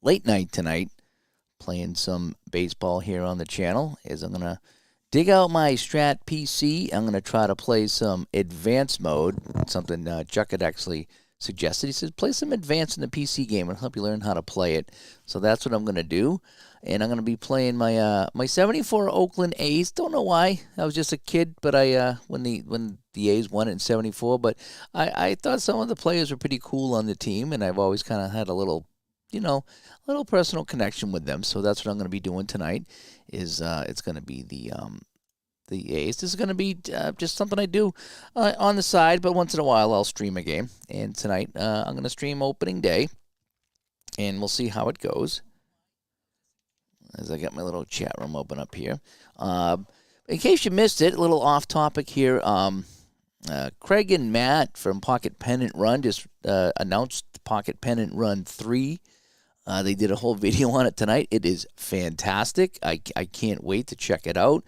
late night tonight, playing some baseball here on the channel. Is I'm gonna dig out my Strat PC. I'm gonna try to play some advanced mode. Something Chuck had actually suggested. He said play some advanced in the PC game and help you learn how to play it. So that's what I'm gonna do. And I'm gonna be playing my my '74 Oakland A's. Don't know why. I was just a kid, but when the A's won it in '74. But I thought some of the players were pretty cool on the team, and I've always kind of had a little, a little personal connection with them. So that's what I'm going to be doing tonight. Is it's going to be the A's. This is going to be just something I do on the side, but once in a while I'll stream a game. And tonight I'm going to stream opening day, and we'll see how it goes. As I got my little chat room open up here. In case you missed it, a little off topic here. Craig and Matt from Pocket Pennant Run just announced Pocket Pennant Run 3. They did a whole video on it tonight. It is fantastic. I can't wait to check it out.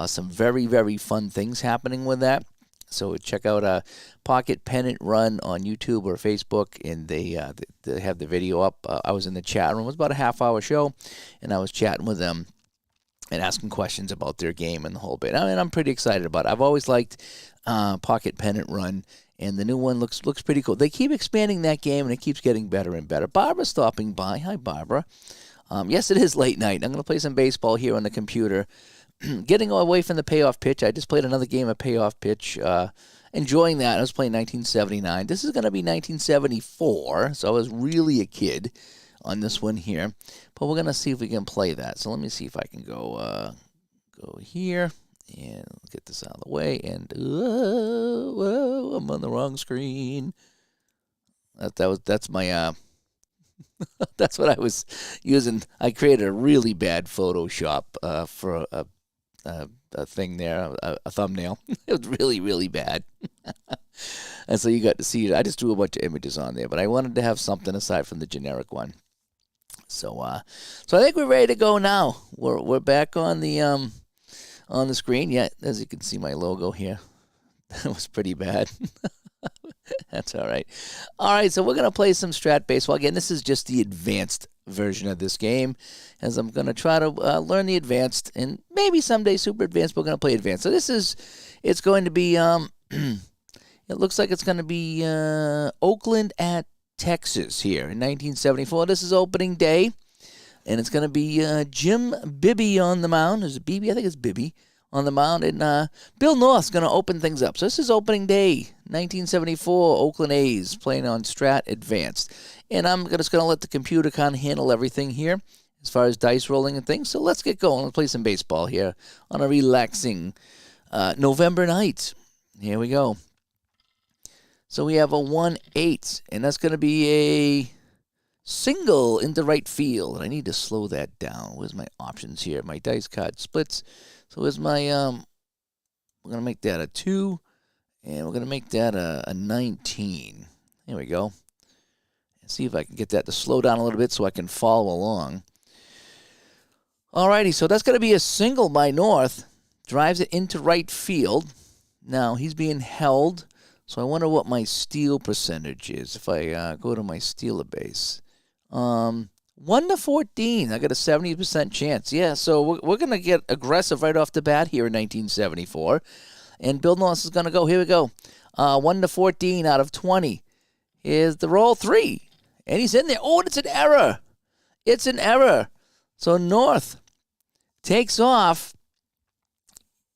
Some very, very fun things happening with that. So check out Pocket Pennant Run on YouTube or Facebook, and they have the video up. I was in the chat room. It was about a half-hour show, and I was chatting with them and asking questions about their game and the whole bit. I mean, I'm pretty excited about it. I've always liked Pocket Pennant Run, and the new one looks pretty cool. They keep expanding that game, and it keeps getting better and better. Barbara's stopping by. Hi, Barbara. Yes, it is late night. I'm going to play some baseball here on the computer. Getting away from the payoff pitch. I just played another game of payoff pitch. Enjoying that. I was playing 1979. This is going to be 1974, so I was really a kid on this one here. But we're going to see if we can play that. So let me see if I can go here and get this out of the way. And whoa, I'm on the wrong screen. That's my that's what I was using. I created a really bad Photoshop for a thing there, a thumbnail. It was really, really bad. And so you got to see it. I just threw a bunch of images on there, but I wanted to have something aside from the generic one. So I think we're ready to go now. We're back on the screen. Yeah, as you can see my logo here. That was pretty bad. That's all right. All right, so we're going to play some Strat Baseball. Again, this is just the advanced version of this game, as I'm going to try to learn the advanced, and maybe someday super advanced, but we're going to play advanced. So it's going to be, it looks like it's going to be Oakland at Texas here in 1974. This is opening day, and it's going to be Jim Bibby on the mound. Is it Bibby? I think it's Bibby on the mound, and Bill North's going to open things up. So this is opening day, 1974, Oakland A's playing on Strat Advanced. And I'm just going to let the computer kind of handle everything here as far as dice rolling and things. So let's get going. Let's play some baseball here on a relaxing November night. Here we go. So we have a 1-8, and that's going to be a single into right field. I need to slow that down. Where's my options here? My dice card splits. So here's my, we're going to make that a 2, and we're going to make that a 19. There we go. And see if I can get that to slow down a little bit so I can follow along. Alrighty, so that's going to be a single by North. Drives it into right field. Now, he's being held, so I wonder what my steal percentage is if I go to my stealer base. 1-14. I got a 70% chance. Yeah, so we're going to get aggressive right off the bat here in 1974. And Bill North is going to go. Here we go. 1-14 out of 20. Here's the roll 3. And he's in there. Oh, and it's an error. It's an error. So North takes off.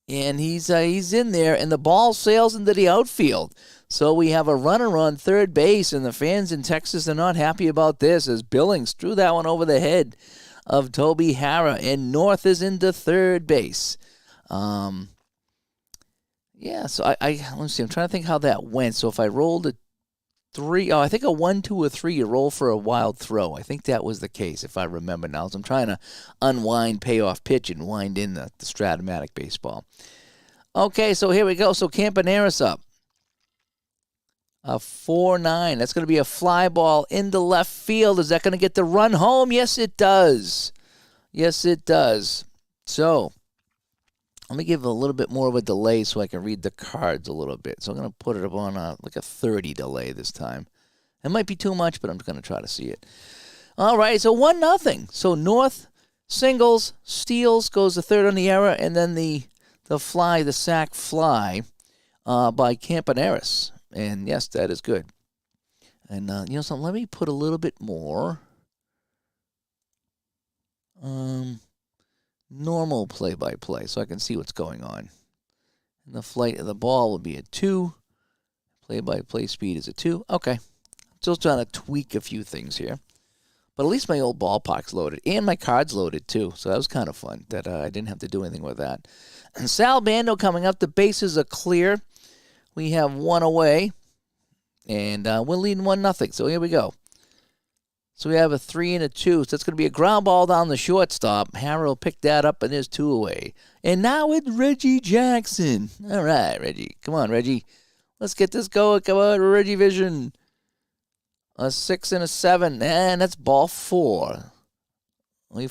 And he's in there. And the ball sails into the outfield. So we have a runner on third base, and the fans in Texas are not happy about this as Billings threw that one over the head of Toby Harrah, and North is into third base. Yeah, so let's see. I'm trying to think how that went. So if I rolled a 3, I think a 1, 2, or 3, you roll for a wild throw. I think that was the case, if I remember now. So I'm trying to unwind payoff pitch and wind in the Stratomatic baseball. Okay, so here we go. So Campaneris up. A 4-9. That's going to be a fly ball into left field. Is that going to get the run home? Yes, it does. Yes, it does. So let me give a little bit more of a delay so I can read the cards a little bit. So I'm going to put it up on like a 30 delay this time. It might be too much, but I'm going to try to see it. All right, so 1-0. So North singles, steals, goes to third on the error, and then the sack fly by Campaneris. And yes, that is good. And something, let me put a little bit more normal play-by-play so I can see what's going on. And the flight of the ball will be a 2. Play-by-play speed is a 2. Okay. Still trying to tweak a few things here. But at least my old ballpark's loaded. And my card's loaded, too. So that was kind of fun that I didn't have to do anything with that. And Sal Bando coming up. The bases are clear. We have 1 away. And we're leading 1-0. So here we go. So we have a 3 and a 2. So that's going to be a ground ball down the shortstop. Harrell picked that up, and there's 2 away. And now it's Reggie Jackson. All right, Reggie. Come on, Reggie. Let's get this going. Come on, Reggie Vision. A 6 and a 7. And that's ball 4. Oh,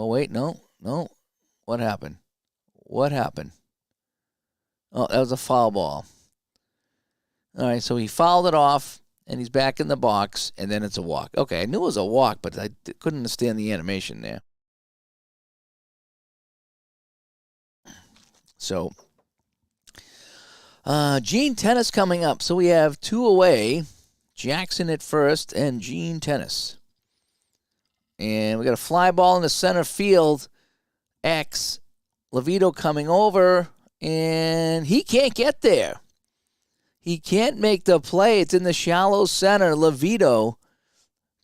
wait. No. What happened? Oh, that was a foul ball. All right, so he fouled it off, and he's back in the box, and then it's a walk. Okay, I knew it was a walk, but I couldn't understand the animation there. So, Gene Tennis coming up. So we have 2 away. Jackson at first, and Gene Tennis. And we got a fly ball in the center field. X. Levito coming over, and he can't get there. He can't make the play. It's in the shallow center. Levito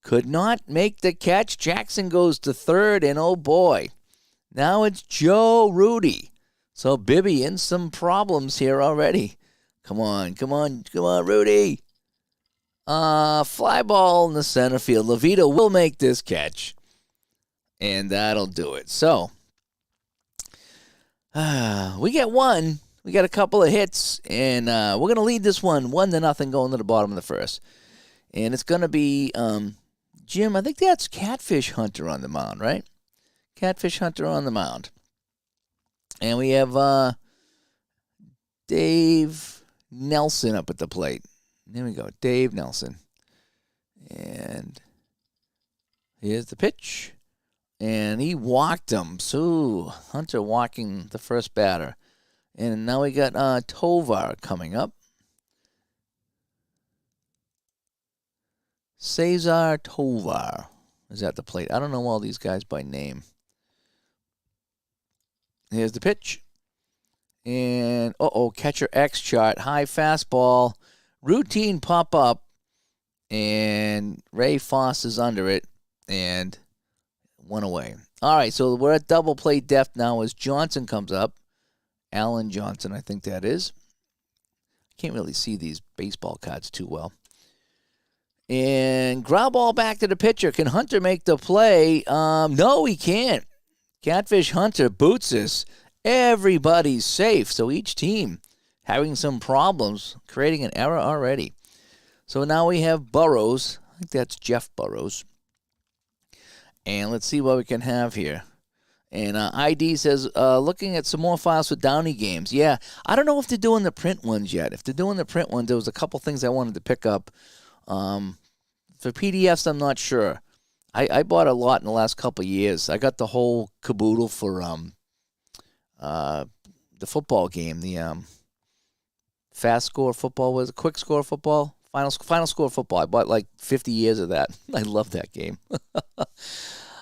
could not make the catch. Jackson goes to third, and oh boy, now it's Joe Rudy. So Bibby in some problems here already. Come on, Rudy. Fly ball in the center field. Levito will make this catch, and that'll do it. So we get 1. We got a couple of hits, and we're going to lead this one 1-0 going to the bottom of the first. And it's going to be Jim. I think that's Catfish Hunter on the mound, right? Catfish Hunter on the mound. And we have Dave Nelson up at the plate. There we go, Dave Nelson. And here's the pitch. And he walked him. So Hunter walking the first batter. And now we got Tovar coming up. Cesar Tovar is at the plate. I don't know all these guys by name. Here's the pitch. And, catcher X chart. High fastball. Routine pop up. And Ray Foss is under it. And 1 away. All right, so we're at double play depth now as Johnson comes up. Alan Johnson, I think that is. Can't really see these baseball cards too well. And ground ball back to the pitcher. Can Hunter make the play? No, he can't. Catfish Hunter boots us. Everybody's safe. So each team having some problems, creating an error already. So now we have Burrows. I think that's Jeff Burrows. And let's see what we can have here. And ID says, looking at some more files for Downey games. Yeah, I don't know if they're doing the print ones yet. If they're doing the print ones, there was a couple things I wanted to pick up. For PDFs, I'm not sure. I bought a lot in the last couple of years. I got the whole caboodle for the football game, the fast score football, was it quick score football? Final score football. I bought like 50 years of that. I love that game.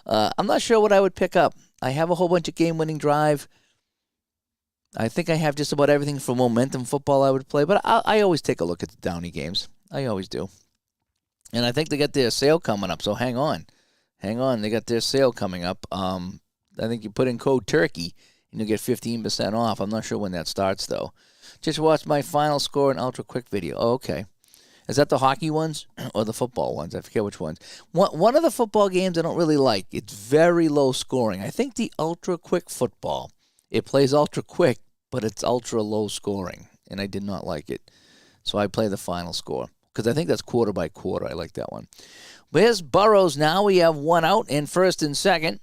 I'm not sure what I would pick up. I have a whole bunch of game-winning drive. I think I have just about everything for momentum football I would play, but I always take a look at the Downey games. I always do. And I think they got their sale coming up, so hang on. They got their sale coming up. I think you put in code TURKEY, and you'll get 15% off. I'm not sure when that starts, though. Just watched my final score and ultra quick video. Oh, okay. Is that the hockey ones or the football ones? I forget which ones. One of the football games I don't really like. It's very low scoring. I think the ultra quick football. It plays ultra quick, but it's ultra low scoring, and I did not like it. So I play the final score because I think that's quarter by quarter. I like that one. Where's Burrows now? We have 1 out in first and second.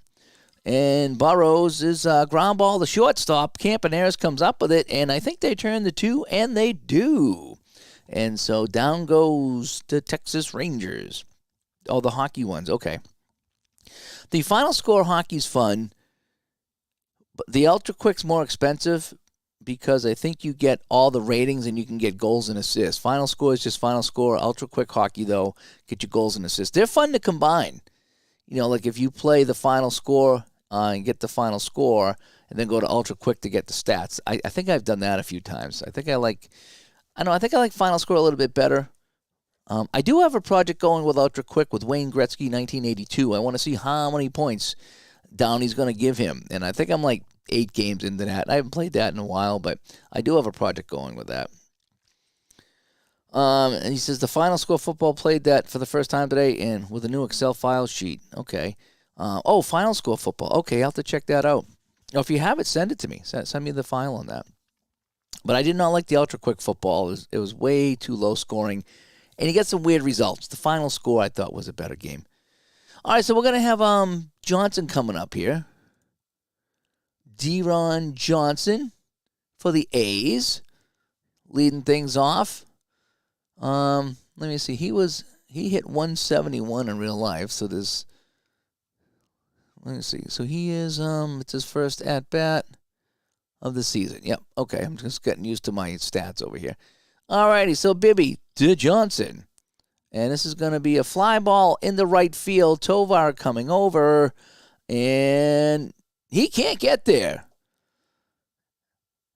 And Burrows is ground ball to shortstop. Campaneris comes up with it, and I think they turn the 2, and they do. And so down goes the Texas Rangers. Oh, the hockey ones. Okay. The Final Score hockey's fun, but the Ultra Quick's more expensive because I think you get all the ratings and you can get goals and assists. Final Score is just Final Score. Ultra Quick hockey, though, get you goals and assists. They're fun to combine. Like if you play the Final Score and get the Final Score and then go to Ultra Quick to get the stats. I think I've done that a few times. I think I like Final Score a little bit better. I do have a project going with Ultra Quick with Wayne Gretzky 1982. I want to see how many points Downey's going to give him. And I think I'm like 8 games into that. I haven't played that in a while, but I do have a project going with that. And he says the Final Score football played that for the first time today and with a new Excel file sheet. Okay. Final Score football. Okay, I'll have to check that out. If you have it, send it to me. Send me the file on that. But I did not like the Ultra Quick football. It was way too low scoring. And you get some weird results. The Final Score, I thought, was a better game. All right, so we're going to have Johnson coming up here. Deron Johnson for the A's, leading things off. Let me see. He hit 171 in real life, so there's... Let me see. So he is, it's his first at-bat of the season. Yep, okay. I'm just getting used to my stats over here. All righty, so Bibby to Johnson. And this is going to be a fly ball in the right field. Tovar coming over, and he can't get there.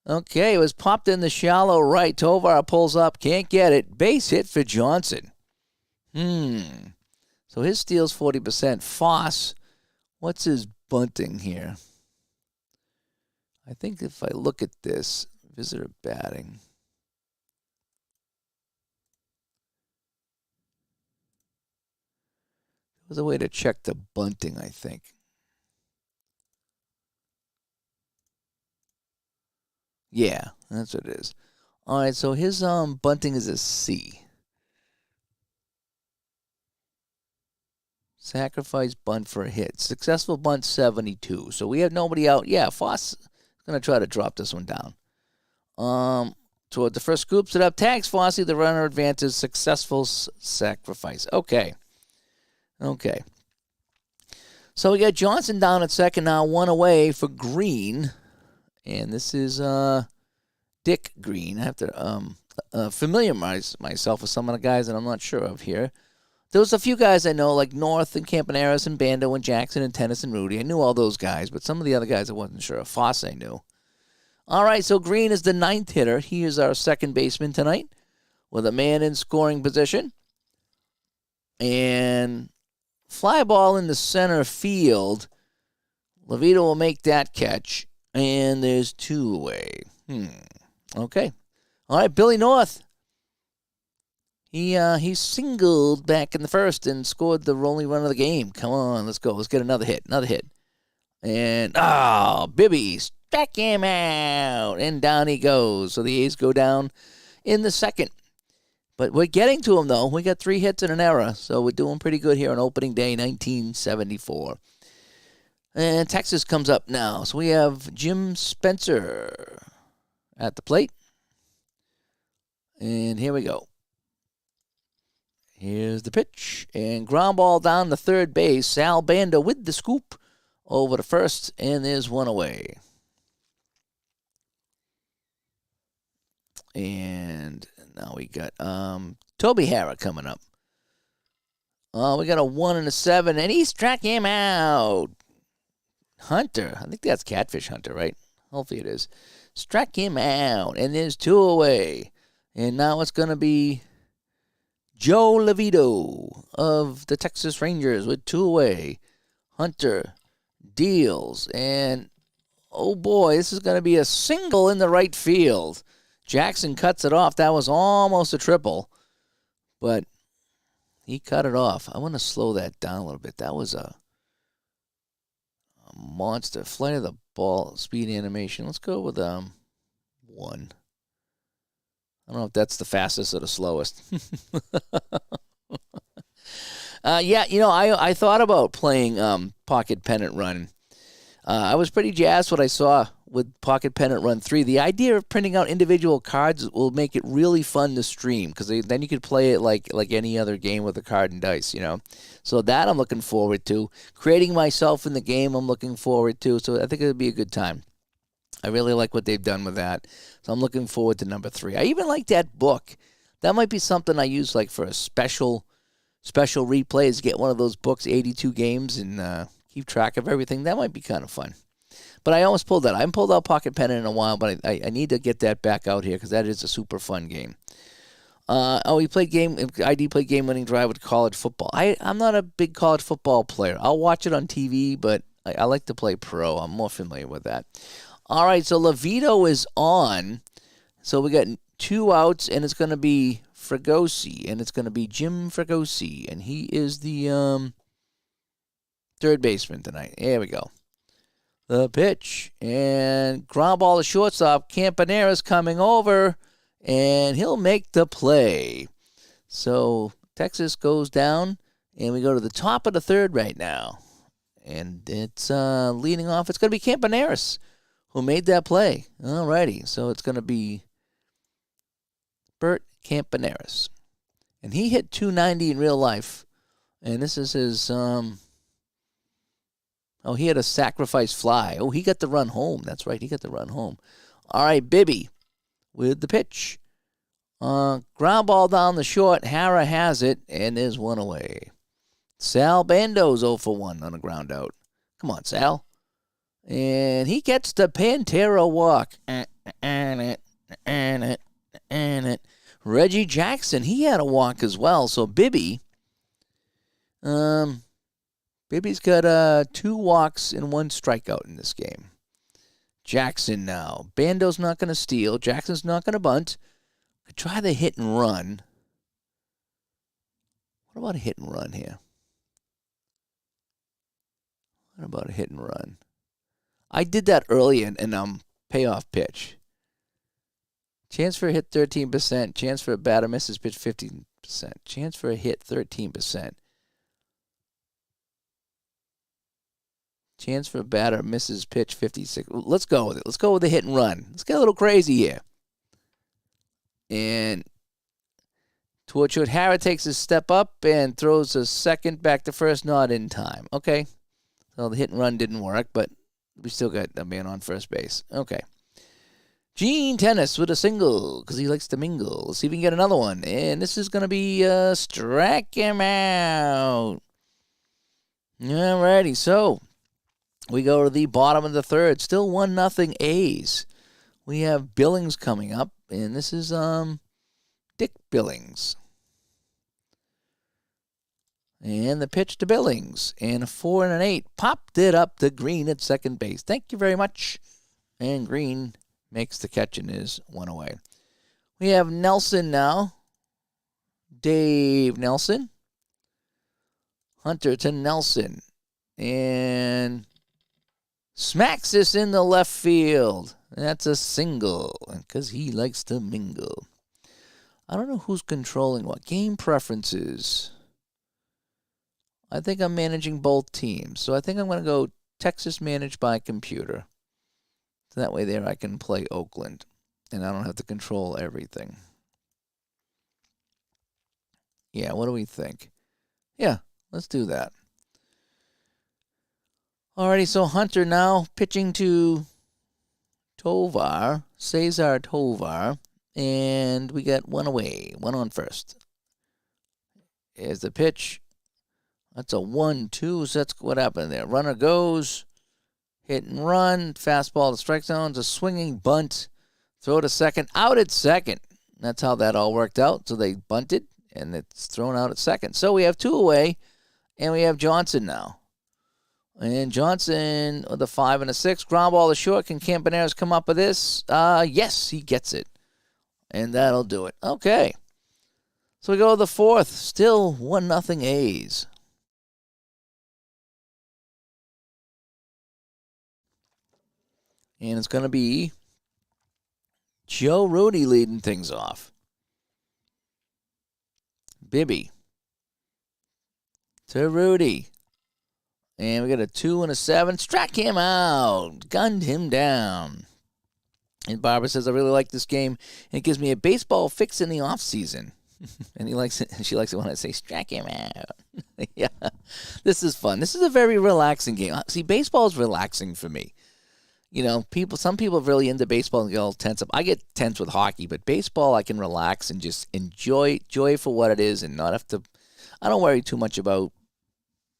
Okay, it was popped in the shallow right. Tovar pulls up, can't get it. Base hit for Johnson. So his steal's 40%. Foss, what's his bunting here? I think if I look at this, visitor batting. There's a way to check the bunting, I think. Yeah, that's what it is. All right, so his bunting is a C. Sacrifice bunt for a hit. Successful bunt 72. So we have nobody out. Yeah, Foss is going to try to drop this one down. Toward the first, scoops it up. Tags Fossey. The runner advances. Successful sacrifice. Okay. So we got Johnson down at second now. One away for Green. And this is Dick Green. I have to familiarize myself with some of the guys that I'm not sure of here. There was a few guys I know, like North and Campaneris and Bando and Jackson and Tennis and Rudy. I knew all those guys, but some of the other guys I wasn't sure of. Foss I knew. All right, so Green is the 9th hitter. He is our second baseman tonight with a man in scoring position. And fly ball in the center field. Levito will make that catch. And there's 2 away. Okay. All right, Billy North. He singled back in the first and scored the only run of the game. Come on, let's go. Let's get another hit. And, Bibby struck him out. And down he goes. So the A's go down in the second. But we're getting to him, though. We got 3 hits and an error. So we're doing pretty good here on opening day 1974. And Texas comes up now. So we have Jim Spencer at the plate. And here we go. Here's the pitch. And ground ball down the third base. Sal Banda with the scoop over to first. And there's 1 away. And now we got Toby Harrah coming up. We got a 1 and a 7. And he struck him out. Hunter. I think that's Catfish Hunter, right? Hopefully it is. Struck him out. And there's 2 away. And now it's going to be Joe Levito of the Texas Rangers with 2 away. Hunter deals. And, oh boy, this is going to be a single in the right field. Jackson cuts it off. That was almost a triple. But he cut it off. I want to slow that down a little bit. That was a monster. Flight of the ball, speed animation. Let's go with 1. I don't know if that's the fastest or the slowest. I thought about playing pocket pennant run. I was pretty jazzed what I saw with Pocket Pennant Run 3. The idea of printing out individual cards will make it really fun to stream, because then you could play it like any other game with a card and dice, you know. So that I'm looking forward to. Creating myself in the game I'm looking forward to. So I think it'll be a good time. I really like what they've done with that. So I'm looking forward to number 3. I even like that book. That might be something I use like for a special replay, is get one of those books, 82 games, and keep track of everything. That might be kind of fun. But I almost pulled that. I haven't pulled out Pocket Pennant in a while, but I need to get that back out here because that is a super fun game. ID played game-winning drive with college football. I'm not a big college football player. I'll watch it on TV, but I like to play pro. I'm more familiar with that. All right, so Levito is on. So we got 2 outs, and it's going to be Fregosi, and it's going to be Jim Fregosi, and he is the third baseman tonight. There we go. The pitch, and ground ball to shortstop. Campaneris coming over, and he'll make the play. So Texas goes down, and we go to the top of the third right now. And it's leading off. It's going to be Campaneris who made that play. All righty, so it's going to be Bert Campaneris. And he hit 290 in real life. And this is his... Oh, he had a sacrifice fly. Oh, he got the run home. That's right, he got the run home. All right, Bibby with the pitch. Ground ball down the short. Hara has it, and there's one away. Sal Bando's 0 for 1 on a ground out. Come on, Sal. And he gets the Pantera walk. Reggie Jackson, he had a walk as well. So Bibby's got 2 walks and 1 strikeout in this game. Jackson now. Bando's not going to steal. Jackson's not going to bunt. Could try the hit and run. What about a hit and run here? What about a hit and run? I did that early in payoff pitch. Chance for a hit 13%. Chance for a batter misses pitch 15%. Chance for a hit 13%. Chance for a batter misses pitch 56. Let's go with it. Let's go with the hit and run. Let's get a little crazy here. And Torchwood Hara takes a step up and throws a second back to first, not in time. Okay. So the hit and run didn't work, but we still got a man on first base. Okay. Gene Tennis with a single because he likes to mingle. Let's see if we can get another one. And this is going to be strike him out. Alrighty, so we go to the bottom of the third. Still 1-0 A's. We have Billings coming up, and this is Dick Billings. And the pitch to Billings. And a 4 and an 8. Popped it up to Green at second base. Thank you very much. And Green makes the catch and is 1 away. We have Nelson now. Dave Nelson. Hunter to Nelson. And smacks this in the left field. That's a single because he likes to mingle. I don't know who's controlling what. Game preferences. I think I'm managing both teams. So I think I'm going to go Texas managed by computer. So that way there I can play Oakland. And I don't have to control everything. Yeah, what do we think? Yeah, let's do that. Alrighty, so Hunter now pitching to Cesar Tovar. And we got 1 away, 1 on first. Here's the pitch. That's a 1-2, so that's what happened there. Runner goes, hit and run, fastball to strike zone, a swinging bunt, throw to second, out at second. That's how that all worked out. So they bunted, and it's thrown out at second. So we have 2 away, and we have Johnson now. And Johnson with a 5 and a 6. Ground ball to short. Can Campaneris come up with this? Yes, he gets it. And that'll do it. Okay. So we go to the 4th. Still 1-0 A's. And it's going to be Joe Rudy leading things off. Bibby to Rudy. And we got a 2 and a 7. Struck him out. Gunned him down. And Barbara says, I really like this game. And it gives me a baseball fix in the off season. And he likes it. She likes it when I say, struck him out. Yeah. This is fun. This is a very relaxing game. See, baseball is relaxing for me. You know, some people are really into baseball and get all tense up. I get tense with hockey, but baseball I can relax and just enjoy for what it is and not have to. I don't worry too much about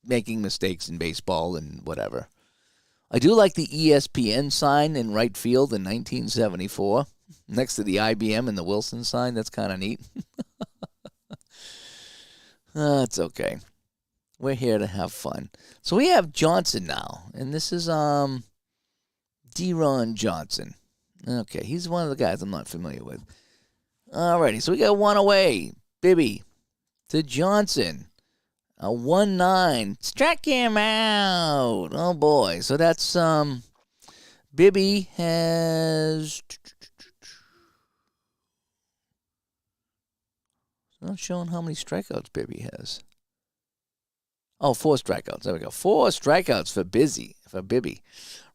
making mistakes in baseball and whatever. I do like the ESPN sign in right field in 1974 next to the IBM and the Wilson sign. That's kind of neat. It's okay. We're here to have fun. So we have Johnson now, and this is Deron Johnson. Okay, he's one of the guys I'm not familiar with. Alrighty, so we got one away. Bibby to Johnson. A 1-9. Struck him out. Oh, boy. So that's, Bibby has... It's not showing how many strikeouts Bibby has. Oh, 4 strikeouts. There we go. 4 strikeouts for Bibby.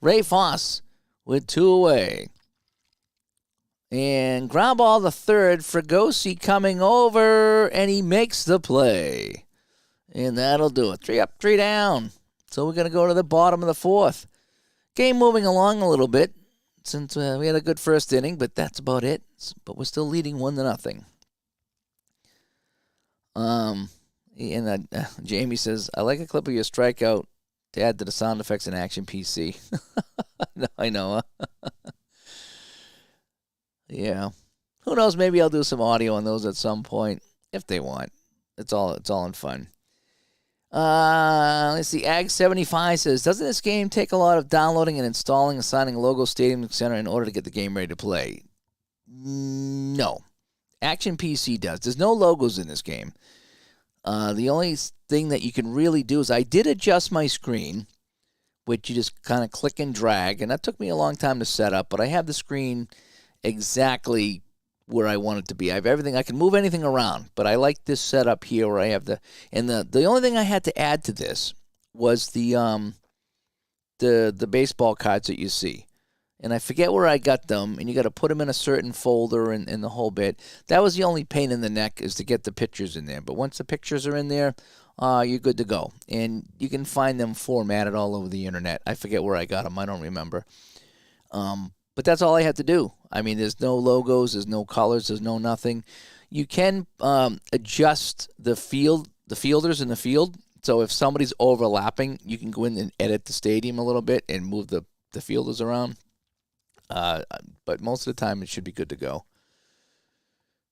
Ray Foss with 2 away. And ground ball the third. Fregosi coming over, and he makes the play. And that'll do it. 3 up, 3 down. So we're going to go to the bottom of the 4th. Game moving along a little bit since we had a good first inning, but that's about it. But we're still leading 1-0. And Jamie says, I like a clip of your strikeout to add to the sound effects in Action PC. I know. Yeah. Who knows? Maybe I'll do some audio on those at some point if they want. It's all in fun. Let's see. Ag75 says, doesn't this game take a lot of downloading and installing, assigning a logo, stadium, center in order to get the game ready to play? No. Action PC does. There's no logos in this game. The only thing that you can really do is I did adjust my screen, which you just kind of click and drag, and that took me a long time to set up, but I have the screen exactly where I want it to be. I have everything. I can move anything around, but I like this setup here where I have the only thing I had to add to this was the baseball cards that you see. And I forget where I got them, and you got to put them in a certain folder and the whole bit. That was the only pain in the neck, is to get the pictures in there. But once the pictures are in there, you're good to go. And you can find them formatted all over the internet. I forget where I got them. I don't remember. But that's all I had to do. I mean, there's no logos, there's no colors, there's no nothing. You can adjust the fielders in the field. So if somebody's overlapping, you can go in and edit the stadium a little bit and move the fielders around. But most of the time, it should be good to go.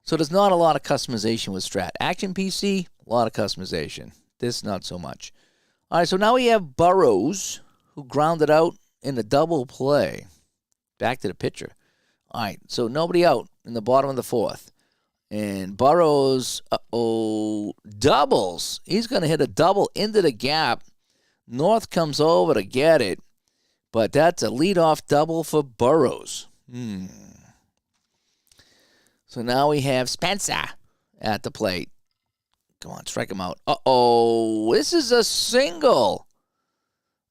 So there's not a lot of customization with Strat. Action PC, a lot of customization. This, not so much. All right, so now we have Burrows, who grounded out in a double play. Back to the pitcher. All right, so nobody out in the bottom of the 4th. And Burrows, doubles. He's going to hit a double into the gap. North comes over to get it. But that's a leadoff double for Burrows. So now we have Spencer at the plate. Come on, strike him out. This is a single.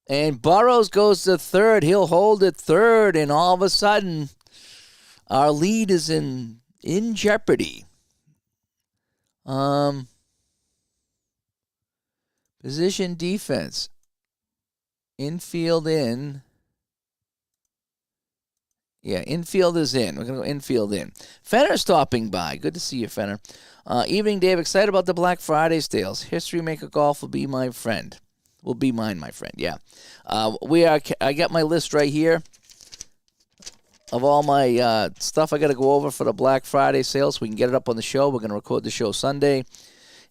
And Burrows goes to third. He'll hold it third, and all of a sudden, our lead is in jeopardy. Position defense. Infield in. Yeah, infield is in. We're going to go infield in. Fenner stopping by. Good to see you, Fenner. Evening, Dave. Excited about the Black Friday sales. History Maker Golf will be my friend. Will be mine, my friend. Yeah. I got my list right here of all my stuff I got to go over for the Black Friday sales so we can get it up on the show. We're going to record the show Sunday.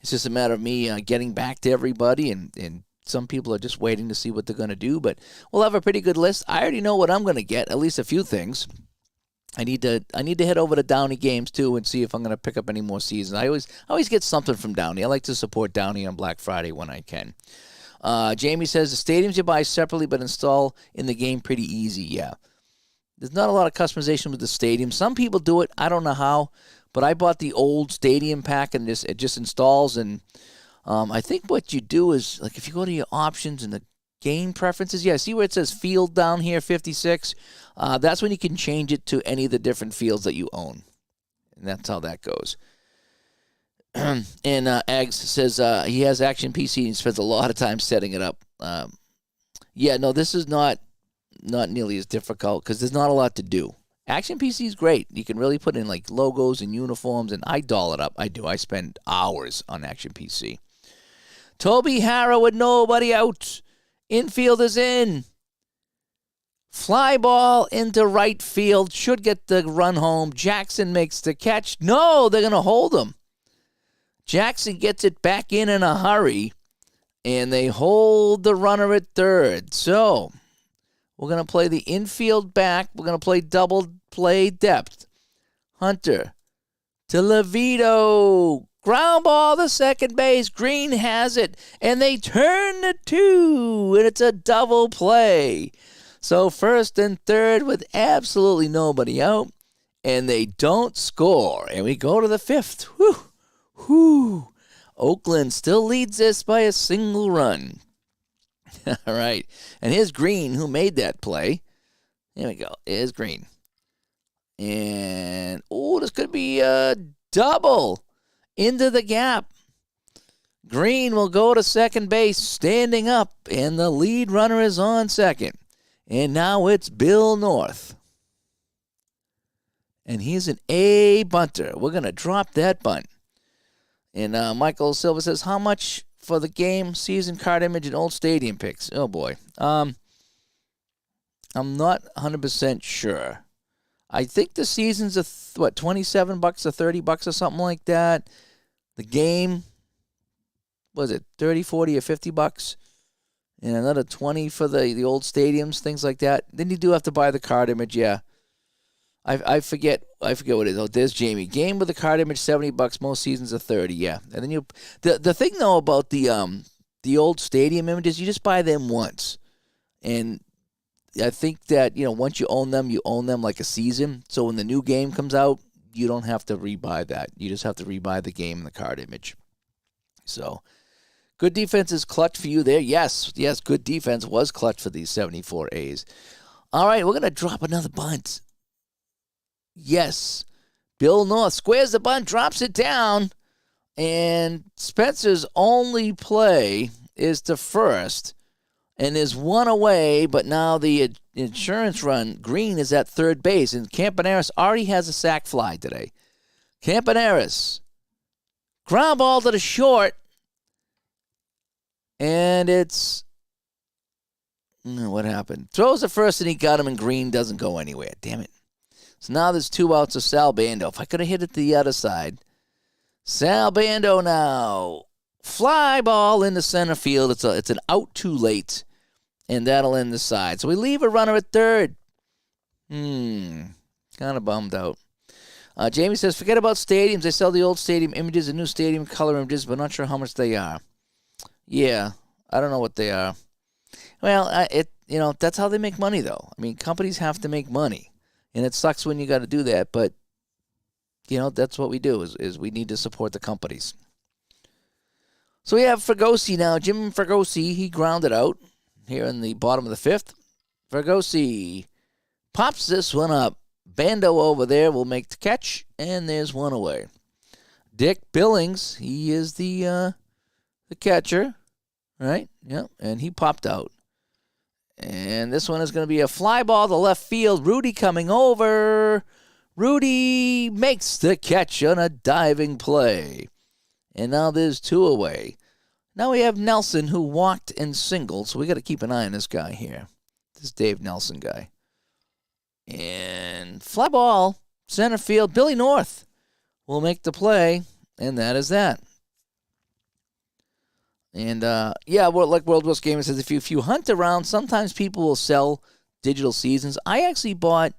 It's just a matter of me getting back to everybody, and some people are just waiting to see what they're going to do, but we'll have a pretty good list. I already know what I'm going to get, at least a few things. I need to head over to Downey Games too and see if I'm going to pick up any more seasons. I always get something from Downey. I like to support Downey on Black Friday when I can. Jamie says the stadiums you buy separately but install in the game pretty easy. Yeah. There's not a lot of customization with the stadium. Some people do it. I don't know how, but I bought the old stadium pack and it just installs. And I think what you do is, like, if you go to your options in the game preferences. Yeah, see where it says field down here, 56? That's when you can change it to any of the different fields that you own. And that's how that goes. And Ags says he has Action PC and spends a lot of time setting it up. Yeah, no, this is not nearly as difficult because there's not a lot to do. Action PC is great. You can really put in like logos and uniforms, and I doll it up. I do. I spend hours on Action PC. Toby Harrow with nobody out. Infield is in. Fly ball into right field. Should get the run home. Jackson makes the catch. No, they're going to hold him. Jackson gets it back in a hurry, and they hold the runner at third. So we're going to play the infield back. We're going to play double play depth. Hunter to Levito. Ground ball to second base. Green has it, and they turn to 2, and it's a double play. So first and third with absolutely nobody out, and they don't score. And we go to the 5th. Whew. Oakland still leads this by a single run. All right. And here's Green, who made that play. There we go. Here's Green. And, this could be a double into the gap. Green will go to second base, standing up, and the lead runner is on second. And now it's Bill North. And he's an A bunter. We're going to drop that bunt. And Michael Silva says, how much for the game, season card image, and old stadium picks? Oh, boy. I'm not 100% sure. I think the season's, $27 or $30 or something like that. The game, was it 30, 40, or $50? And another 20 for the old stadiums, things like that. Then you do have to buy the card image, yeah. I forget what it is. Oh, there's Jamie. Game with the card image, $70. Most seasons are 30. Yeah. And then the thing though about the old stadium images, you just buy them once, and I think that once you own them like a season. So when the new game comes out, you don't have to rebuy that. You just have to rebuy the game and the card image. So good defense is clutch for you there. Yes. Good defense was clutch for these 74 A's. All right, we're gonna drop another bunt. Yes. Bill North squares the bunt, drops it down, and Spencer's only play is to first, and is one away, but now the insurance run, Green, is at third base, and Campaneris already has a sac fly today. Campaneris, ground ball to the short, and it's, what happened? Throws it first, and he got him, and Green doesn't go anywhere. Damn it. So now there's 2 outs of Sal Bando. If I could have hit it to the other side. Sal Bando now. Fly ball into center field. It's an out too late, and that'll end the side. So we leave a runner at third. Kind of bummed out. Jamie says, forget about stadiums. They sell the old stadium images and new stadium color images, but not sure how much they are. Yeah, I don't know what they are. Well, that's how they make money, though. I mean, companies have to make money. And it sucks when you got to do that, but, that's what we do, is we need to support the companies. So we have Fregosi now. Jim Fregosi, he grounded out here in the bottom of the 5th. Fregosi pops this one up. Bando over there will make the catch, and there's one away. Dick Billings, he is the catcher, right? Yep, and he popped out. And this one is going to be a fly ball to left field. Rudy coming over. Rudy makes the catch on a diving play. And now there's 2 away. Now we have Nelson, who walked and singled, so we got to keep an eye on this guy here. This Dave Nelson guy. And fly ball, center field. Billy North will make the play, and that is that. And, like World West Gamer says, if you hunt around, sometimes people will sell digital seasons. I actually bought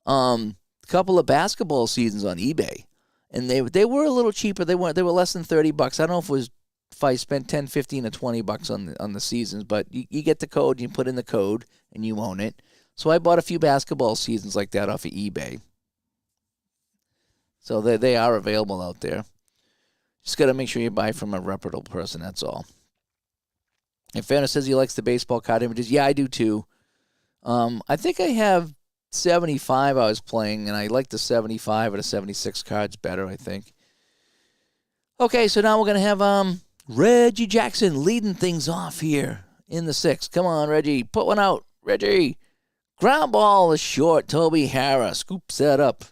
a couple of basketball seasons on eBay, and they were a little cheaper. They were less than $30. I don't know if I spent $10, $15, or $20 on the seasons, but you get the code, you put in the code, and you own it. So I bought a few basketball seasons like that off of eBay. So they are available out there. Just got to make sure you buy from a reputable person, that's all. And Fana says he likes the baseball card images. Yeah, I do too. I think I have 75 I was playing, and I like the 75 or the 76 cards better, I think. Okay, so now we're going to have Reggie Jackson leading things off here in the 6th. Come on, Reggie. Put one out. Reggie. Ground ball is short. Toby Harris scoops that up.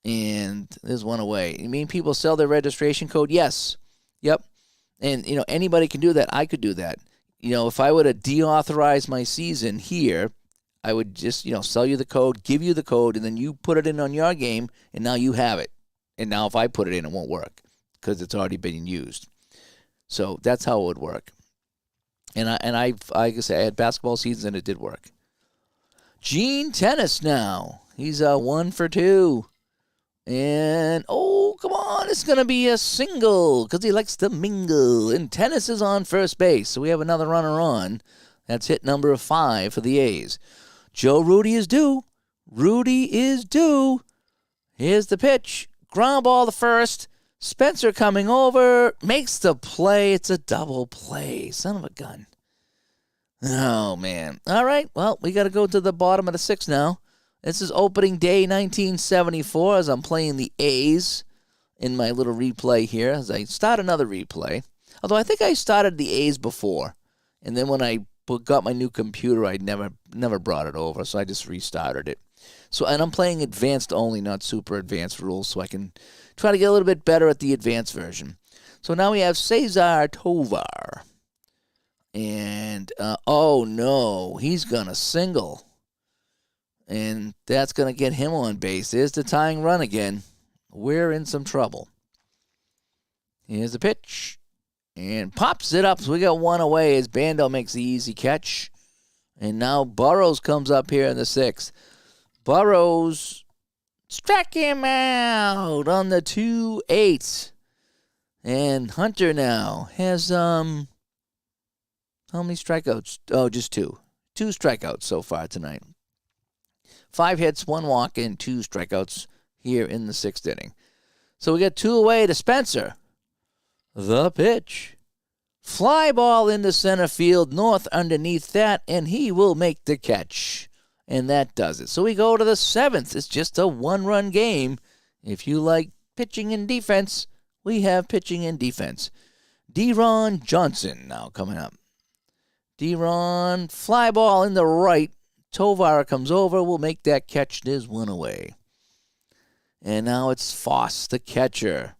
And there's one away. You mean people sell their registration code? Yes. Yep. And, anybody can do that. I could do that. If I were to deauthorize my season here, I would just, sell you the code, give you the code, and then you put it in on your game, and now you have it. And now if I put it in, it won't work because it's already been used. So that's how it would work. And I like I say, I had basketball seasons, and it did work. Gene Tennis now. He's 1 for 2. And, come on, it's going to be a single because he likes to mingle. And Tennis is on first base, so we have another runner on. That's hit number 5 for the A's. Joe Rudy is due. Rudy is due. Here's the pitch. Ground ball to first. Spencer coming over. Makes the play. It's a double play. Son of a gun. Oh, man. All right, well, we got to go to the bottom of the 6th now. This is opening day 1974 as I'm playing the A's in my little replay here as I start another replay. Although I think I started the A's before. And then when I got my new computer, I never brought it over, so I just restarted it. And I'm playing advanced only, not super advanced rules, so I can try to get a little bit better at the advanced version. So now we have Cesar Tovar. And, oh no, he's going to single. And that's going to get him on base. There's the tying run again. We're in some trouble. Here's the pitch. And pops it up. So we got one away as Bando makes the easy catch. And now Burrows comes up here in the 6th. Burrows struck him out on the 2-8. And Hunter now has, how many strikeouts? Oh, just 2. 2 strikeouts so far tonight. 5 hits, 1 walk, and 2 strikeouts here in the 6th inning. So we got 2 away to Spencer. The pitch. Fly ball into center field, north underneath that, and he will make the catch. And that does it. So we go to the 7th. It's just a 1-run game. If you like pitching and defense, we have pitching and defense. Deron Johnson now coming up. Deron, fly ball in the right. Tovar comes over, will make that catch. There's 1 away. And now it's Foss, the catcher.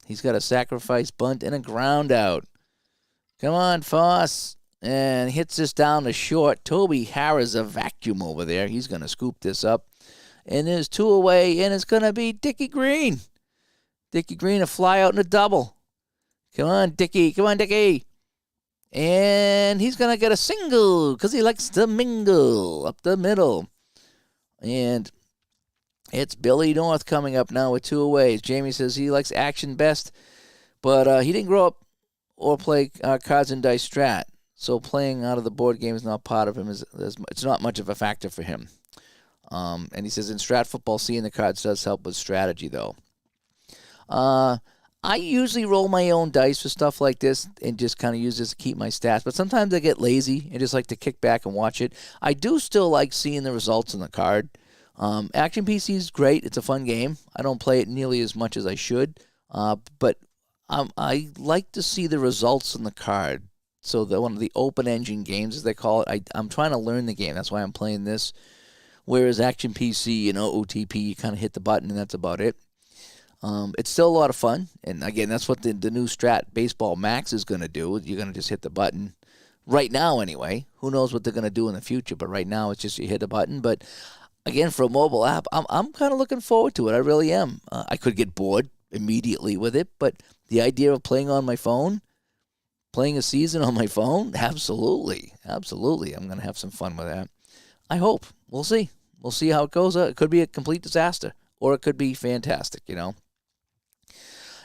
He's got a sacrifice bunt and a ground out. Come on, Foss. And hits this down to short. Toby Harris a vacuum over there. He's going to scoop this up. And there's 2 away, and it's going to be Dickie Green. Dickie Green a fly out and a double. Come on, Dickie. Come on, Dickie. And he's going to get a single because he likes to mingle up the middle. And it's Billy North coming up now with 2 aways. Jamie says he likes action best, but he didn't grow up or play cards and dice strat. So playing out of the board game is not part of him. It's not much of a factor for him. And he says in strat football, seeing the cards does help with strategy, though. I usually roll my own dice for stuff like this and just kind of use this to keep my stats. But sometimes I get lazy and just like to kick back and watch it. I do still like seeing the results on the card. Action PC is great. It's a fun game. I don't play it nearly as much as I should. But I like to see the results on the card. So one of the open engine games, as they call it, I'm trying to learn the game. That's why I'm playing this. Whereas Action PC, OTP, you kind of hit the button and that's about it. It's still a lot of fun, and again, that's what the new Strat Baseball Max is going to do. You're going to just hit the button right now anyway. Who knows what they're going to do in the future, but right now it's just you hit a button. But again, for a mobile app, I'm kind of looking forward to it. I really am. I could get bored immediately with it, but the idea of playing on my phone, playing a season on my phone, absolutely. I'm going to have some fun with that. I hope. We'll see. We'll see how it goes. It could be a complete disaster, or it could be fantastic,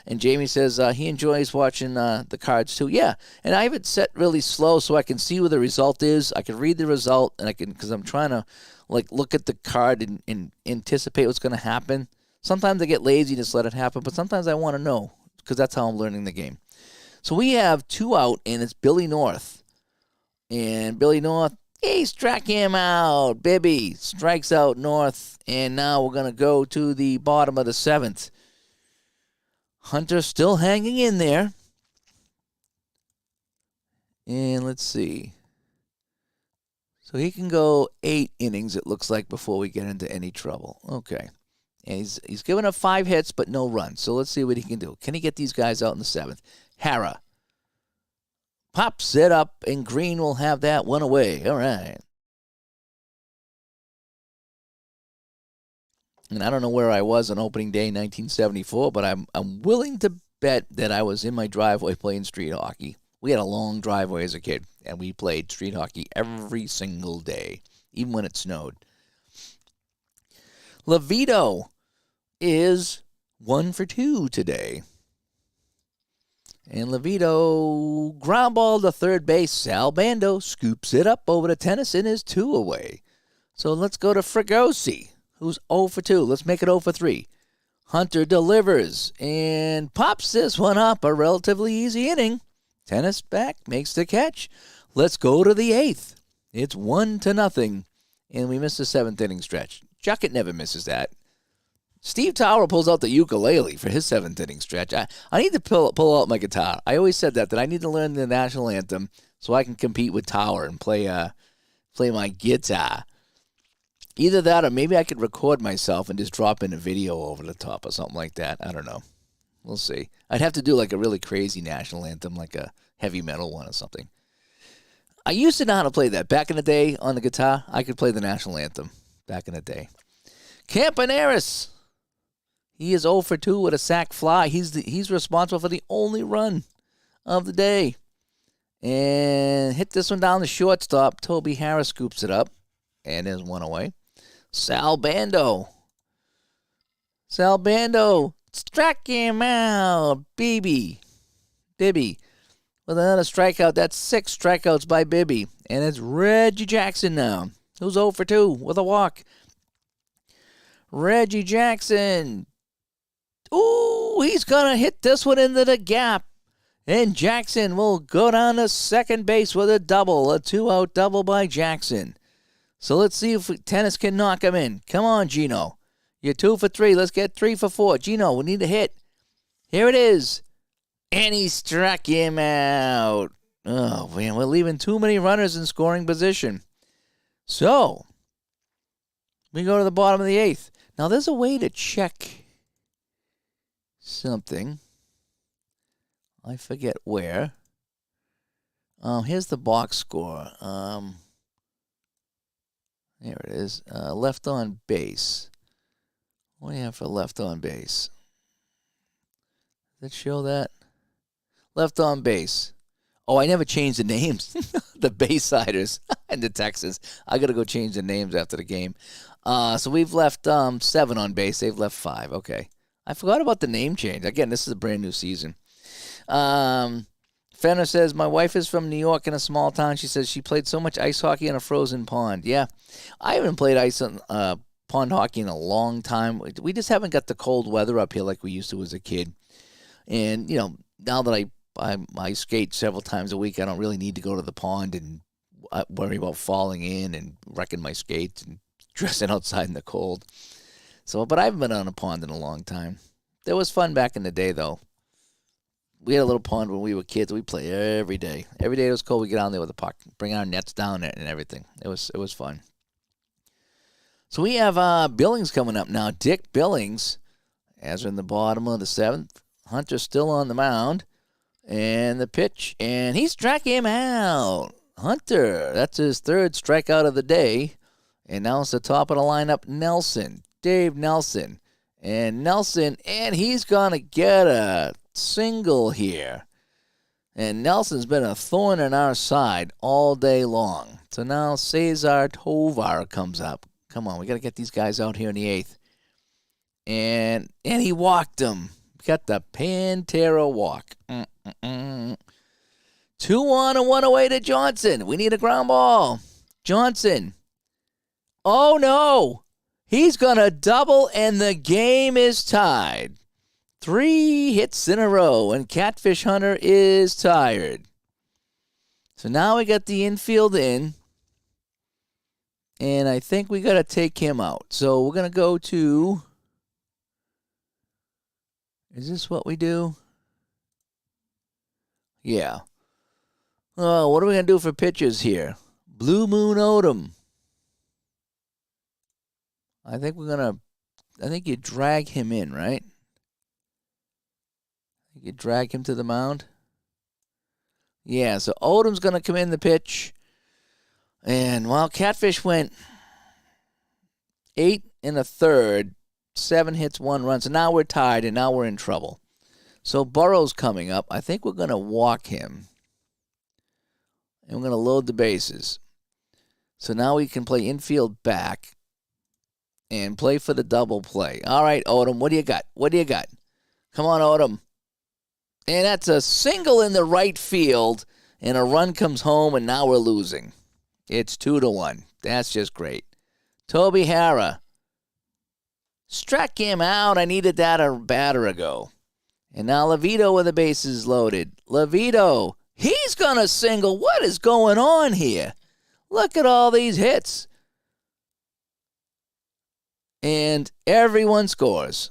And Jamie says he enjoys watching the cards too. Yeah, and I have it set really slow so I can see what the result is. I can read the result, and because I'm trying to look at the card and anticipate what's going to happen. Sometimes I get lazy and just let it happen, but sometimes I want to know because that's how I'm learning the game. So we have 2 out, and it's Billy North. And Billy North, he struck him out. Bibby strikes out North. And now we're going to go to the bottom of the 7th. Hunter still hanging in there. And let's see. So he can go 8 innings, it looks like, before we get into any trouble. Okay. And he's given up 5 hits, but no runs. So let's see what he can do. Can he get these guys out in the 7th? Hara pops it up, and Green will have that one away. All right. And I don't know where I was on opening day 1974, but I'm willing to bet that I was in my driveway playing street hockey. We had a long driveway as a kid, and we played street hockey every single day, even when it snowed. Levito is 1 for 2 today. And Levito ground ball to third base. Sal Bando scoops it up over to Tennyson, is 2 away. So let's go to Fregosi, who's 0 for 2. Let's make it 0 for 3. Hunter delivers and pops this one up. A relatively easy inning. Tennis back, makes the catch. Let's go to the 8th. It's 1-0, and we missed the 7th inning stretch. Juckett never misses that. Steve Tower pulls out the ukulele for his 7th inning stretch. I need to pull out my guitar. I always said that I need to learn the national anthem so I can compete with Tower and play my guitar. Either that or maybe I could record myself and just drop in a video over the top or something like that. I don't know. We'll see. I'd have to do like a really crazy national anthem, like a heavy metal one or something. I used to know how to play that. Back in the day on the guitar, I could play the national anthem back in the day. Campaneris. He is 0 for 2 with a sac fly. He's responsible for the only run of the day. And hit this one down the shortstop. Toby Harris scoops it up. And there's 1 away. Sal Bando struck him out. Bibby with another strikeout. That's 6 strikeouts by Bibby. And it's Reggie Jackson now, who's 0 for 2 with a walk. Reggie Jackson. Ooh, he's going to hit this one into the gap. And Jackson will go down to second base with a double. A 2-out double by Jackson. So let's see if Tennis can knock him in. Come on, Gino. You're 2 for 3. Let's get 3 for 4. Gino, we need a hit. Here it is. And he struck him out. Oh, man, we're leaving too many runners in scoring position. So, we go to the bottom of the 8th. Now, there's a way to check something. I forget where. Here's the box score. There it is. Left on base. What do you have for left on base? Does it show that? Left on base. Oh, I never changed the names. The Baysiders and the Texans. I got to go change the names after the game. So we've left 7 on base. They've left 5. Okay. I forgot about the name change. Again, this is a brand new season. Fenner says, my wife is from New York in a small town. She says she played so much ice hockey in a frozen pond. Yeah, I haven't played pond hockey in a long time. We just haven't got the cold weather up here like we used to as a kid. And, you know, now that I skate several times a week, I don't really need to go to the pond and worry about falling in and wrecking my skates and dressing outside in the cold. So, but I haven't been on a pond in a long time. It was fun back in the day, though. We had a little pond when we were kids. We played every day. Every day it was cold. We get down there with a puck, bring our nets down there and everything. It was fun. So we have Billings coming up now. Dick Billings, as we're in the bottom of the 7th. Hunter's still on the mound. And the pitch, and he struck him out. Hunter, that's his 3rd strikeout of the day. And now it's the top of the lineup, Nelson, Dave Nelson. And Nelson, and he's going to get a single here. And Nelson's been a thorn in our side all day long. So now Cesar Tovar comes up. Come on, we got to get these guys out here in the 8th. And he walked him. Got the Pantera walk. 2 on and 1 away to Johnson. We need a ground ball. Johnson. Oh, no. He's going to double, and the game is tied. 3 hits in a row, and Catfish Hunter is tired. So now we got the infield in. And I think we got to take him out. So we're going to go to... Is this what we do? Yeah. Oh, what are we going to do for pitches here? Blue Moon Odom. I think we're going to... I think you drag him in, right? You drag him to the mound. Yeah, so Odom's going to come in the pitch. And while Catfish went 8 1/3, 7 hits, 1 run. So now we're tied, and now we're in trouble. So Burrow's coming up. I think we're going to walk him. And we're going to load the bases. So now we can play infield back and play for the double play. All right, Odom, what do you got? What do you got? Come on, Odom. And that's a single in the right field, and a run comes home, and now we're losing. It's 2-1. That's just great. Toby Hara. Struck him out. I needed that a batter ago. And now Levito with the bases loaded. Levito. He's going to single. What is going on here? Look at all these hits. And everyone scores.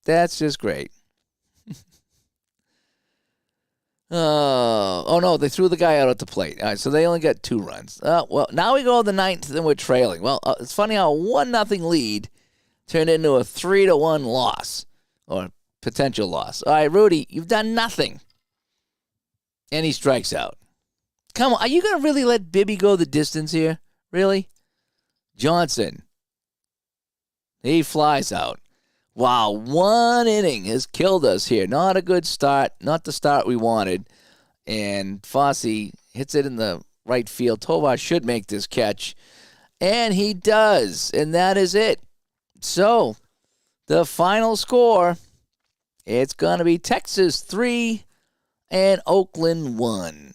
That's just great. Oh, no, they threw the guy out at the plate. All right, so they only got 2 runs. Well, now we go to the 9th, and we're trailing. Well, it's funny how a 1-0 lead turned into a 3-1 loss, or potential loss. All right, Rudy, you've done nothing. And he strikes out. Come on, are you going to really let Bibby go the distance here? Really? Johnson. He flies out. Wow, 1 inning has killed us here. Not a good start. Not the start we wanted. And Fossey hits it in the right field. Tovar should make this catch. And he does. And that is it. So, the final score, it's going to be Texas 3 and Oakland 1.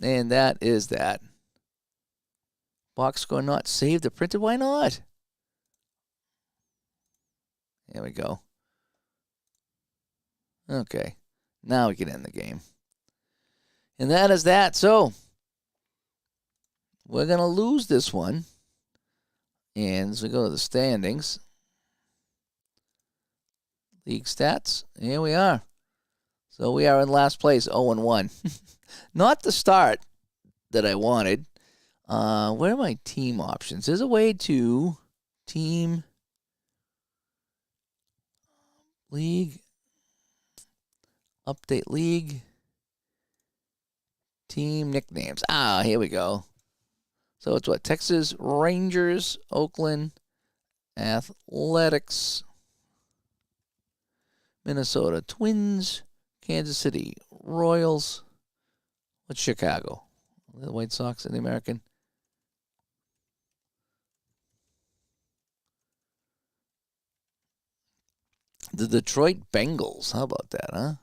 And that is that. Box score not saved or printed. Why not? There we go. Okay. Now we can end the game. And that is that. So, we're going to lose this one. And as we go to the standings, league stats, here we are. So, we are in last place, 0-1. Not the start that I wanted. Where are my team options? There's a way to team... League, update league, team nicknames. Here we go. So it's what? Texas Rangers, Oakland Athletics, Minnesota Twins, Kansas City Royals. What's Chicago? The White Sox and the American. The Detroit Bengals. How about that, huh?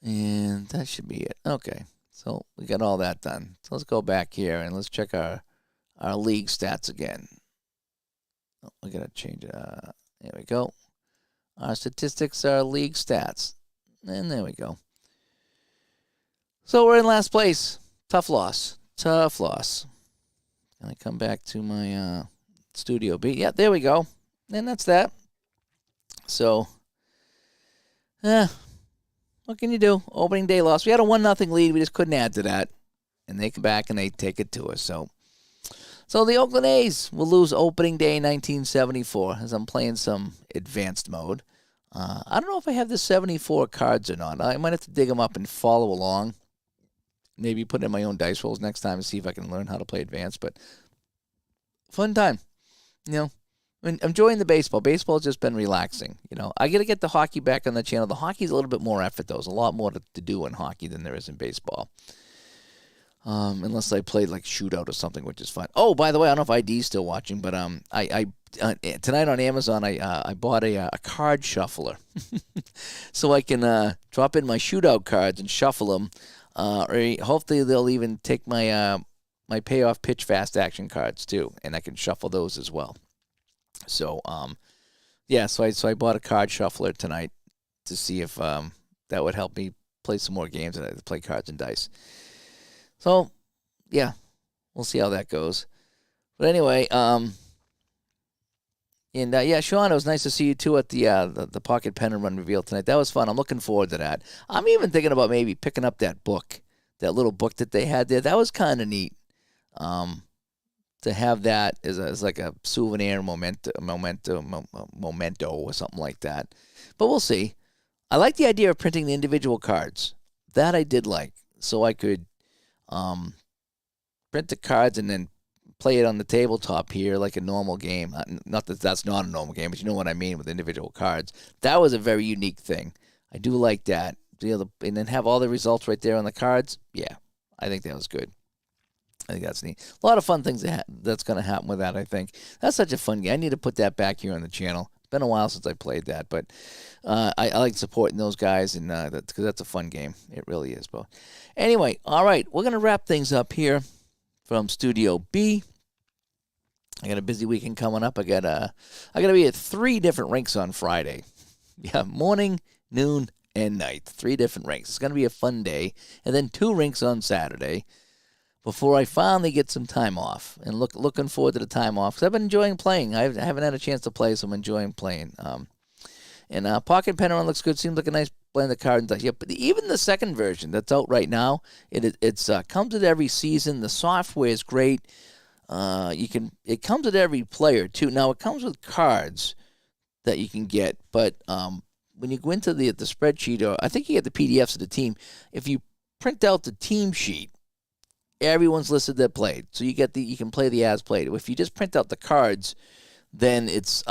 And that should be it. Okay. So we got all that done. So let's go back here and let's check our league stats again. Oh, we got to change it. There we go. Our statistics are league stats. And there we go. So we're in last place. Tough loss. Tough loss. Can I come back to my Studio B? Yeah, there we go. And that's that. So, what can you do? Opening day loss. We had a 1-0 lead. We just couldn't add to that. And they come back and they take it to us. So the Oakland A's will lose opening day 1974 as I'm playing some advanced mode. I don't know if I have the 74 cards or not. I might have to dig them up and follow along. Maybe put in my own dice rolls next time and see if I can learn how to play advanced. But fun time. You know, I'm enjoying the baseball. Baseball's just been relaxing. You know, I got to get the hockey back on the channel. The hockey's a little bit more effort, though. There's a lot more to do in hockey than there is in baseball. Unless I played like shootout or something, which is fun. Oh, by the way, I don't know if ID's still watching, but I tonight on Amazon I bought a card shuffler, so I can drop in my shootout cards and shuffle them. Or hopefully they'll even take my my payoff pitch fast action cards too, and I can shuffle those as well. So Yeah, so I bought a card shuffler tonight to see if that would help me play some more games and I play cards and dice. So yeah, we'll see how that goes. But anyway, and yeah, Sean, it was nice to see you too at the Pocket Pen and Run reveal tonight. That was fun. I'm looking forward to that. I'm even thinking about maybe picking up that book, that little book that they had there. That was kind of neat. To have that as like a souvenir memento or something like that. But we'll see. I like the idea of printing the individual cards. That I did like, so I could print the cards and then play it on the tabletop here like a normal game. Not that that's not a normal game, but you know what I mean with individual cards. That was a very unique thing. I do like that. And then have all the results right there on the cards. Yeah, I think that was good. I think that's neat. A lot of fun things that's going to happen with that, I think. That's such a fun game. I need to put that back here on the channel. It's been a while since I played that, but I like supporting those guys and because that's a fun game. It really is, Bo. Anyway, all right, we're going to wrap things up here from Studio B. I got a busy weekend coming up. I got to be at 3 different rinks on Friday. Yeah, morning, noon, and night. 3 different rinks. It's going to be a fun day. And then 2 rinks on Saturday before I finally get some time off. And looking forward to the time off because I've been enjoying playing. I haven't had a chance to play, so I'm enjoying playing. And Pocket Pen Run looks good. Seems like a nice blend of cards. Yeah, but even the second version that's out right now, it's comes with every season. The software is great. It comes with every player too. Now it comes with cards that you can get, but when you go into the spreadsheet, or I think you get the PDFs of the team. If you print out the team sheet, everyone's listed that played, so you can play the as played. If you just print out the cards, then it's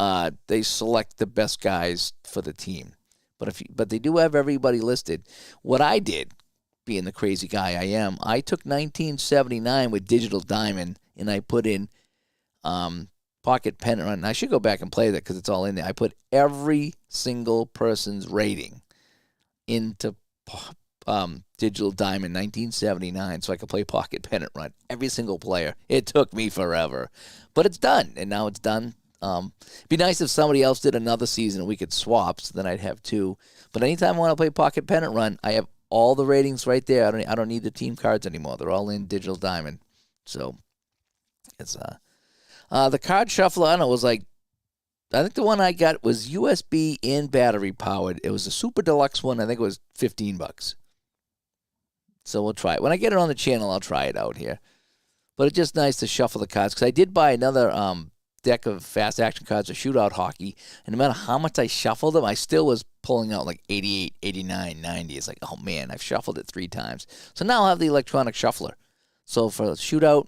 they select the best guys for the team. But they do have everybody listed. What I did, being the crazy guy I am, I took 1979 with Digital Diamond and I put in Pocket Pen Run. And I should go back and play that because it's all in there. I put every single person's rating into Digital Diamond 1979 so I could play Pocket Pen Run. Every single player. It took me forever. But it's done, and now it's done. It'd be nice if somebody else did another season and we could swap, so then I'd have 2. But anytime I want to play Pocket Pen Run, I have all the ratings right there. I don't need the team cards anymore. They're all in Digital Diamond. So it's the card shuffler, I don't know, was like, I think the one I got was USB and battery powered. It was a super deluxe one. I think it was $15. So we'll try it. When I get it on the channel, I'll try it out here. But it's just nice to shuffle the cards because I did buy another deck of fast action cards for shootout hockey. And no matter how much I shuffled them, I still was pulling out like 88, 89, 90. It's like, oh man, I've shuffled it 3 times. So now I'll have the electronic shuffler. So for shootout,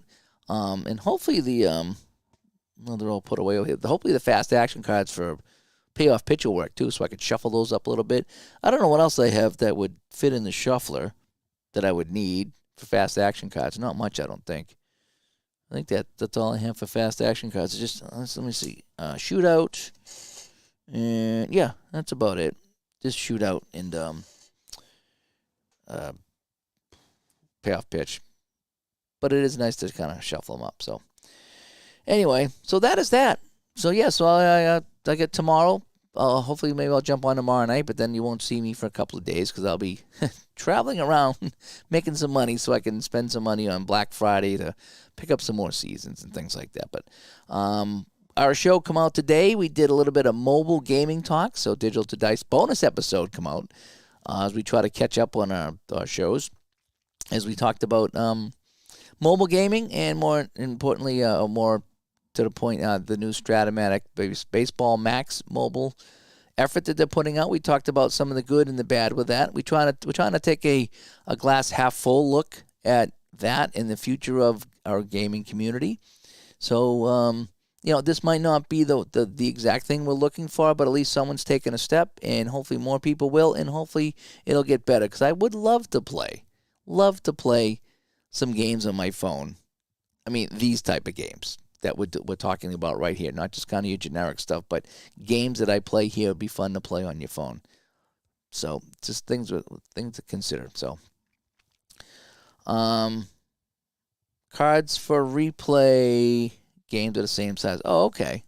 and hopefully well, they're all put away over here. Hopefully the fast action cards for payoff pitcher work too, so I could shuffle those up a little bit. I don't know what else I have that would fit in the shuffler that I would need for fast action cards. Not much, I don't think. I think that's all I have for fast action cards. It's just let me see, shootout, and yeah, that's about it. Just shootout and payoff pitch. But it is nice to kind of shuffle them up. So anyway, so that is that. So yeah, so I get tomorrow. Hopefully, maybe I'll jump on tomorrow night, but then you won't see me for a couple of days because I'll be traveling around making some money so I can spend some money on Black Friday to pick up some more seasons and things like that. But our show come out today. We did a little bit of mobile gaming talk, so Digital to Dice bonus episode come out as we try to catch up on our shows. As we talked about mobile gaming and more importantly, more to the point, the new Stratomatic Baseball Max mobile effort that they're putting out. We talked about some of the good and the bad with that. We're trying to take a glass half full look at that in the future of our gaming community. So, this might not be the exact thing we're looking for, but at least someone's taken a step, and hopefully more people will, and hopefully it'll get better. Because I would love to play some games on my phone. I mean, these type of games that we're talking about right here, not just kind of your generic stuff, but games that I play here would be fun to play on your phone. So just things to consider. So, cards for replay games are the same size. Oh, okay.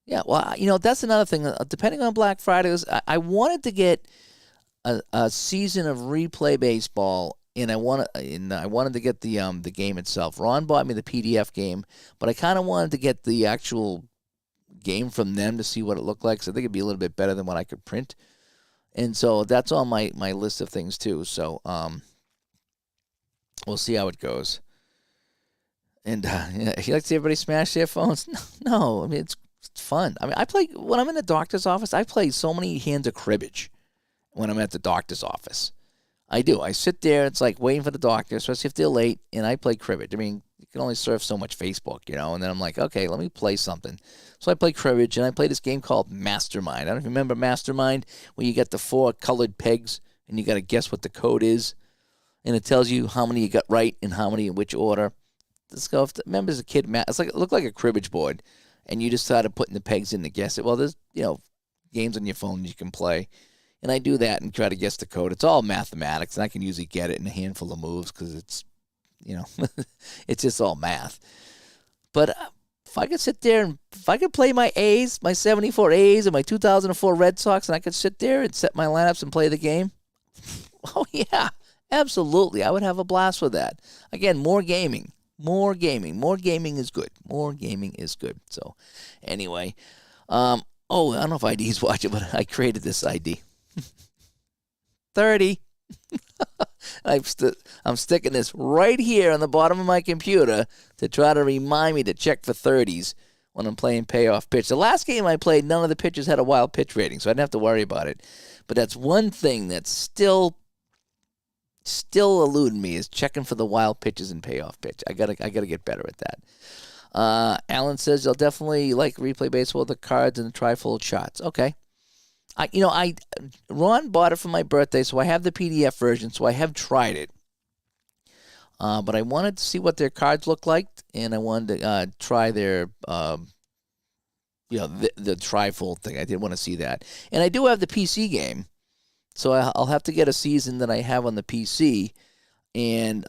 Yeah, well, that's another thing. Depending on Black Fridays, I wanted to get a season of replay baseball, and I wanted to get the game itself. Ron bought me the PDF game, but I kind of wanted to get the actual game from them to see what it looked like. So I think it'd be a little bit better than what I could print. And so that's on my list of things too. So we'll see how it goes. And you like to see everybody smash their phones? No. I mean, it's fun. I mean, when I'm in the doctor's office, I play so many hands of cribbage when I'm at the doctor's office. I do. I sit there. It's like waiting for the doctor, especially if they're late, and I play cribbage. I mean, you can only surf so much Facebook, and then I'm like, okay, let me play something. So I play cribbage, and I play this game called Mastermind. I don't know if you remember Mastermind, where you get the 4 colored pegs, and you got to guess what the code is, and it tells you how many you got right and how many in which order. Let's go. Remember as a kid, it looked like a cribbage board, and you just started putting the pegs in to guess it. Well, there's games on your phone you can play, and I do that and try to guess the code. It's all mathematics, and I can usually get it in a handful of moves because it's it's just all math. But if I could sit there and if I could play my A's, my 74 A's and my 2004 Red Sox, and I could sit there and set my lineups and play the game, oh yeah, absolutely, I would have a blast with that. Again, more gaming. More gaming. More gaming is good. More gaming is good. So, anyway. I don't know if ID's watching, but I created this ID. 30. I'm sticking this right here on the bottom of my computer to try to remind me to check for 30s when I'm playing payoff pitch. The last game I played, none of the pitchers had a wild pitch rating, so I didn't have to worry about it. But that's one thing that's still eluding me is checking for the wild pitches and payoff pitch. I gotta get better at that. Alan says you'll definitely like replay baseball with the cards and the trifold shots. Okay. Ron bought it for my birthday, so I have the PDF version, so I have tried it. But I wanted to see what their cards look like, and I wanted to try their the trifold thing. I did want to see that, and I do have the PC game. So I'll have to get a season that I have on the PC, and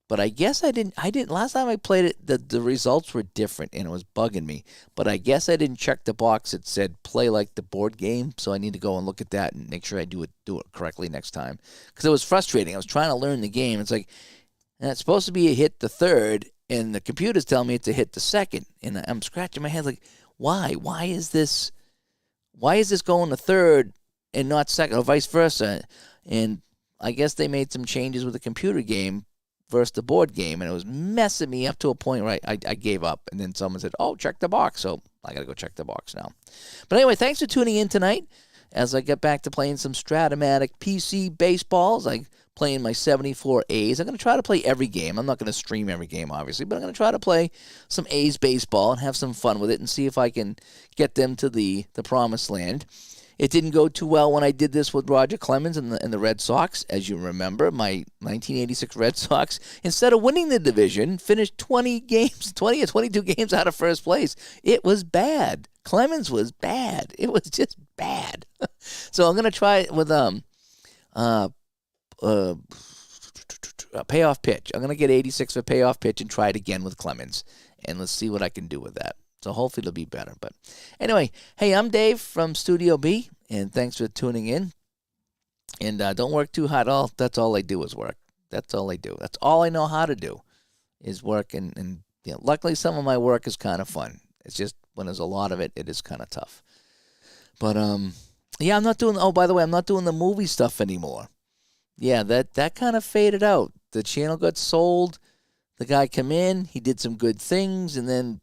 but I guess I didn't. Last time I played it, the results were different, and it was bugging me. But I guess I didn't check the box that said play like the board game, so I need to go and look at that and make sure I do it correctly next time. Because it was frustrating. I was trying to learn the game. It's like, and it's supposed to be a hit the third, and the computer's telling me it's a hit the second, and I'm scratching my head like, why? Why is this going to third and not second, or vice versa? And I guess they made some changes with the computer game versus the board game, and it was messing me up to a point where I gave up. And then someone said, oh, check the box. So I got to go check the box now. But anyway, thanks for tuning in tonight as I get back to playing some Strat PC baseballs. I'm playing my 74 A's. I'm going to try to play every game. I'm not going to stream every game, obviously, but I'm going to try to play some A's baseball and have some fun with it and see if I can get them to the promised land. It didn't go too well when I did this with Roger Clemens and the Red Sox. As you remember, my 1986 Red Sox, instead of winning the division, finished 20 or 22 games out of first place. It was bad. Clemens was bad. It was just bad. So I'm going to try it with a payoff pitch. I'm going to get 86 for payoff pitch and try it again with Clemens. And let's see what I can do with that. So hopefully it'll be better. But anyway, hey, I'm Dave from Studio B, and thanks for tuning in. And don't work too hard. That's all I do is work. That's all I do. That's all I know how to do is work. And luckily some of my work is kind of fun. It's just when there's a lot of it, it is kind of tough. But yeah, I'm not doing. Oh, by the way, I'm not doing the movie stuff anymore. Yeah, that kind of faded out. The channel got sold. The guy came in. He did some good things, and then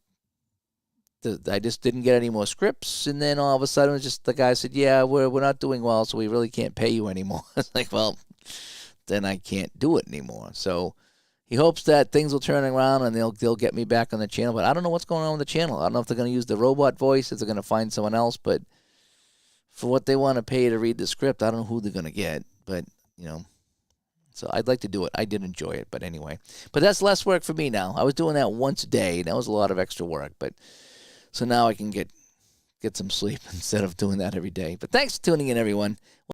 I just didn't get any more scripts, and then all of a sudden, it was just the guy said, "Yeah, we're not doing well, so we really can't pay you anymore." It's like, well, then I can't do it anymore. So he hopes that things will turn around and they'll get me back on the channel. But I don't know what's going on with the channel. I don't know if they're going to use the robot voice, if they're going to find someone else. But for what they want to pay to read the script, I don't know who they're going to get. But so I'd like to do it. I did enjoy it, but anyway. But that's less work for me now. I was doing that once a day. That was a lot of extra work, but. So now I can get some sleep instead of doing that every day. But thanks for tuning in, everyone.